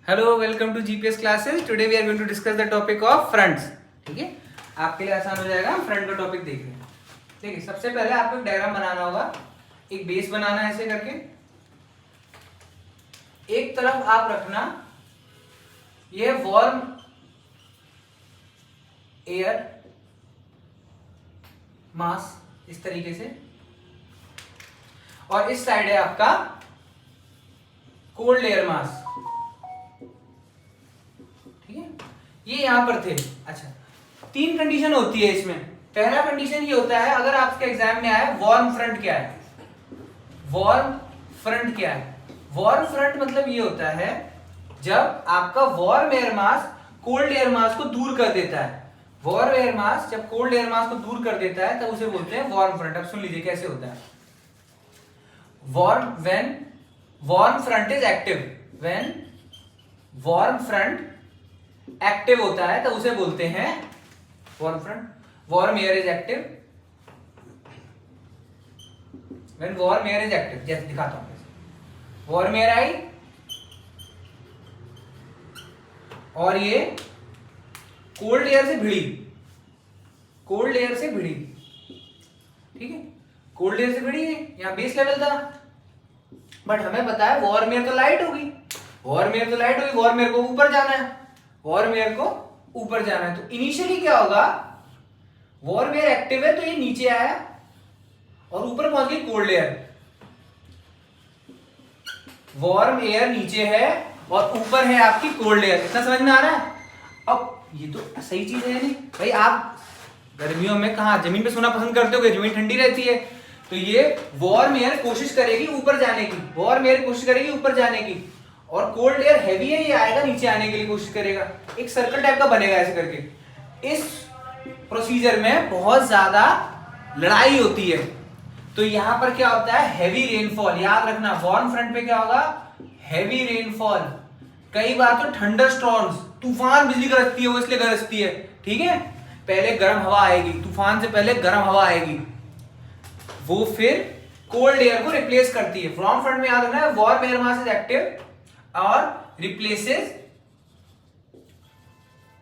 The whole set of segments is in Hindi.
Hello, welcome to GPS classes. Today we are going to discuss the topic of fronts. ठीक है, आपके लिए आसान हो जाएगा। फ्रंट का टॉपिक देख लें। देखिए, सबसे पहले आपको एक डायग्राम बनाना होगा, एक बेस बनाना है ऐसे करके। एक तरफ आप रखना ये वार्म एयर मास इस तरीके से, और इस साइड है आपका कोल्ड एयर मास। ठीक है, ये यहां पर थे। अच्छा, तीन कंडीशन होती है इसमें। पहला कंडीशन ये होता है, अगर आपके एग्जाम में आए वार्म फ्रंट क्या है। वार्म फ्रंट क्या है? वार्म फ्रंट मतलब ये होता है जब आपका वार्म एयर मास कोल्ड एयर मास को दूर कर देता है। वार्म एयर मास जब कोल्ड एयर मास को दूर कर देता है तब उसे बोलते हैं वार्म फ्रंट। अब सुन लीजिए कैसे होता है। When warm front is active, when warm front active होता है तो उसे बोलते हैं warm front. Warm air is active, when warm air is active. जैसे दिखाता हूं, वार्म एयर आई और ये कोल्ड एयर से भिड़ी, कोल्ड एयर से भिड़ी। ठीक है, कोल्ड एयर से भिड़ी है, यहां बेस लेवल था, बट हमें पता है वार्म एयर तो लाइट होगी। वार्म एयर तो लाइट होगी, वार्म एयर को ऊपर जाना है, वार्म एयर को ऊपर जाना है। तो इनिशियली क्या होगा, वार्म एयर एक्टिव है तो ये नीचे आया और ऊपर पहुंच गई कोल्ड एयर। वार्म एयर नीचे है और ऊपर है आपकी कोल्ड एयर। इतना समझ में आ रहा है? अब ये तो सही चीज है नहीं भाई। आप गर्मियों में कहा जमीन पे सोना पसंद करते हो, जमीन ठंडी रहती है, तो ये वार्म एयर कोशिश करेगी ऊपर जाने की, वार्म एयर कोशिश करेगी ऊपर जाने की, और कोल्ड एयर हैवी है, ये आएगा नीचे आने के लिए कोशिश करेगा। एक सर्कल टाइप का बनेगा ऐसे करके। इस प्रोसीजर में बहुत ज्यादा लड़ाई होती है। तो यहां पर क्या होता है, हैवी रेनफॉल। याद रखना, वार्म फ्रंट पे क्या होगा, हैवी रेनफॉल। कई बार तो थंडर स्टॉर्म्स, तूफान बिजली गरजती है, वो इसलिए गरजती है। ठीक है, पहले गर्म हवा आएगी, तूफान से पहले गर्म हवा आएगी, वो फिर कोल्ड एयर को रिप्लेस करती है। वार्म फ्रंट में याद रखना है, warm air mass is active और replaces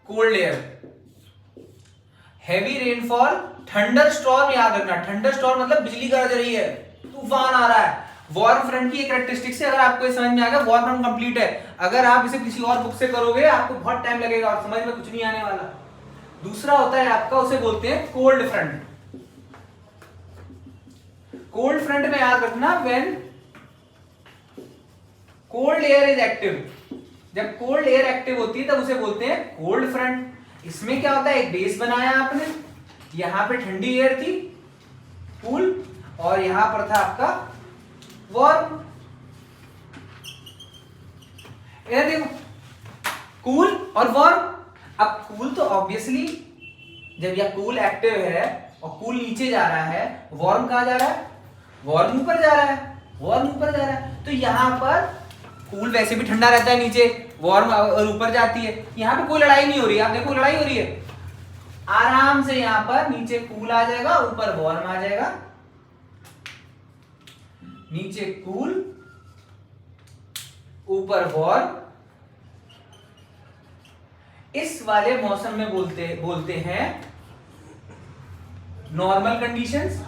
cold air. Heavy rainfall, thunder storm याद रखना। थंडर स्टॉर्म मतलब बिजली गरज रही है, तूफान आ रहा है। वार्म फ्रंट की एक कैरेक्टरिस्टिक्स है, अगर आपको ये समझ में आ गया, वार्म फ्रंट कंप्लीट है। अगर आप इसे किसी और बुक से करोगे आपको बहुत टाइम लगेगा और समझ में कुछ नहीं आने वाला। दूसरा होता है आपका, उसे बोलते हैं कोल्ड फ्रंट। कोल्ड फ्रंट में याद रखना, when cold air is active, जब कोल्ड एयर एक्टिव होती है तब उसे बोलते हैं कोल्ड फ्रंट। इसमें क्या होता है, एक बेस बनाया आपने, यहां पे ठंडी एयर थी कूल, और यहां पर था आपका वार्म। इधर देखो, कूल और वार्म। अब कूल तो ऑब्वियसली जब यह कूल एक्टिव है और कूल नीचे जा रहा है, वार्म कहां जा रहा है, वार्म ऊपर जा रहा है, वार्म ऊपर जा रहा है। तो यहां पर कूल वैसे भी ठंडा रहता है नीचे, वार्म और ऊपर जाती है। यहां पे कोई लड़ाई नहीं हो रही है, आप देखो लड़ाई हो रही है, आराम से यहां पर नीचे कूल आ जाएगा, ऊपर वार्म आ जाएगा, नीचे कूल ऊपर वार्म। इस वाले मौसम में बोलते हैं नॉर्मल कंडीशंस,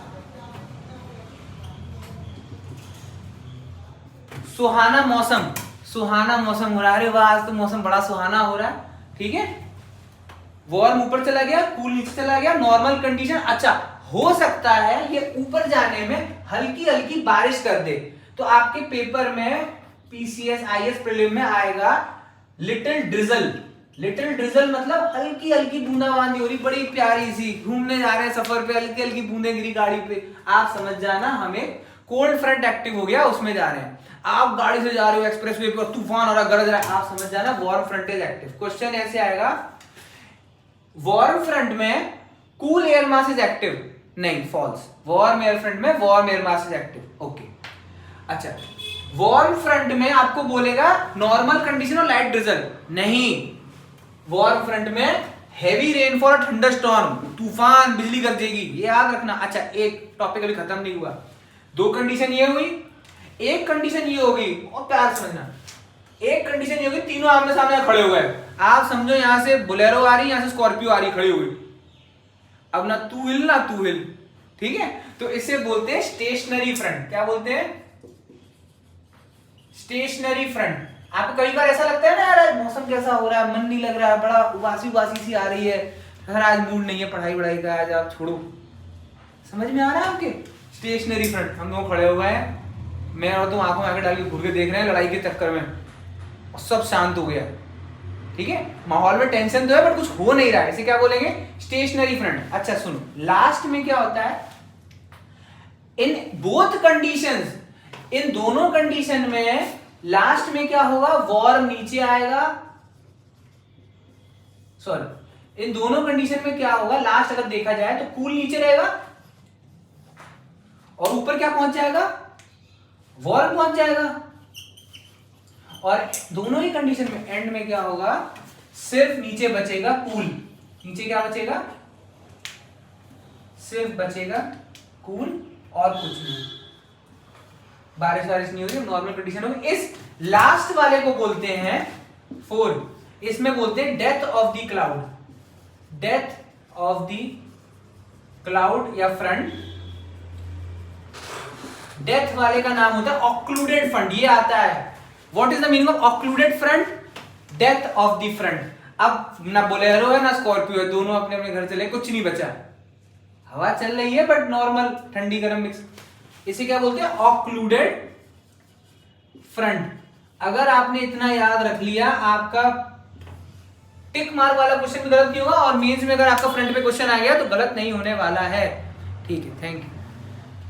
सुहाना मौसम। सुहाना मौसम हो रहा है, अरे वाह आज तो मौसम बड़ा सुहाना हो रहा है। ठीक है, वार्म ऊपर चला गया, कूल नीचे चला गया, नॉर्मल कंडीशन। अच्छा, हो सकता है ये ऊपर जाने में हल्की हल्की बारिश कर दे, तो आपके पेपर में पीसीएस आईएएस प्रीलिम में आएगा लिटिल ड्रिजल। लिटिल ड्रिजल मतलब हल्की हल्की बूंदाबांदी हो रही, बड़ी प्यारी सी, घूमने जा रहे हैं सफर पे, हल्की हल्की बूंदे गिरी गाड़ी पे। आप समझ जाना हमें कोल्ड फ्रंट एक्टिव हो गया, उसमें जा रहे हैं। आप गाड़ी से जा रहे हो एक्सप्रेसवे पे, तूफान हो रहा, गरज रहा है, आप समझ जाना warm front is active. Question ऐसे आएगा, वार्म फ्रंट में cool air mass is active, नहीं, फॉल्स। वार्म एयर फ्रंट में warm air mass is active. Okay, अच्छा, वार्म फ्रंट में आपको बोलेगा नॉर्मल कंडीशन और लाइट ड्रिजल, नहीं। वार्म फ्रंट में हैवी रेनफॉल और थंडर स्टॉर्म, तूफान बिजली गरजेगी, ये याद रखना। अच्छा, एक टॉपिक अभी खत्म नहीं हुआ, दो कंडीशन ये हुई, एक कंडीशन ये होगी, और प्यार समझना, एक कंडीशन ये होगी तीनों आमने सामने खड़े हुए हैं, आप समझो यहां से बोलेरो आ रही, यहां से स्कॉर्पियो आ रही, खड़ी हुई, अब ना तू हिल ना तू हिल, ठीक है। तो इसे बोलते हैं स्टेशनरी फ्रंट। क्या बोलते हैं? Stationary front. आपको कई बार ऐसा लगता है ना, यार मौसम कैसा हो रहा है, मन नहीं लग रहा है, बड़ा उबासी उबासी सी आ रही है, यार आज मूड नहीं है पढ़ाई वढ़ाई का, आज आप छोड़ो। समझ में आ रहा है आपके? स्टेशनरी फ्रंट, हम लोग खड़े हुए हैं, मैं और तुम आंखों में आंखें डाल के घूर के देख रहे हैं लड़ाई के चक्कर में, और सब शांत हो गया, ठीक है, माहौल में टेंशन तो है बट कुछ हो नहीं रहा है, इसे क्या बोलेंगे? Stationary front. अच्छा सुनो, लास्ट में क्या होता है? इन बोथ कंडीशंस, इन दोनों कंडीशन में लास्ट में क्या होगा? वार्म नीचे आएगा, सॉरी, इन दोनों कंडीशन में क्या होगा? लास्ट अगर देखा जाए तो कूल नीचे रहेगा और ऊपर क्या पहुंच जाएगा? वार्म पहुंच जाएगा। और दोनों ही कंडीशन में एंड में क्या होगा? सिर्फ नीचे बचेगा कूल। नीचे क्या बचेगा? सिर्फ बचेगा कूल और कुछ नहीं। बारिश वारिश नहीं होगी, नॉर्मल कंडीशन होगी। इस लास्ट वाले को बोलते हैं 4, इसमें बोलते हैं death of the cloud. Death of the cloud या फ्रंट। डेथ वाले का नाम होता है ऑक्लूडेड फ्रंट। ये आता है, what is the meaning of occluded front? Death of the front. अब ना बोलेरो है ना स्कॉर्पियो है, दोनों अपने अपने घर चले, कुछ नहीं बचा, हवा चल रही है बट नॉर्मल ठंडी गर्म मिक्स। इसे क्या बोलते हैं? Occluded front. अगर आपने इतना याद रख लिया, आपका टिक मार्क वाला क्वेश्चन भी गलत नहीं होगा, और मेंस में अगर आपका फ्रंट पे क्वेश्चन आ गया तो गलत नहीं होने वाला है। ठीक है, थैंक यू।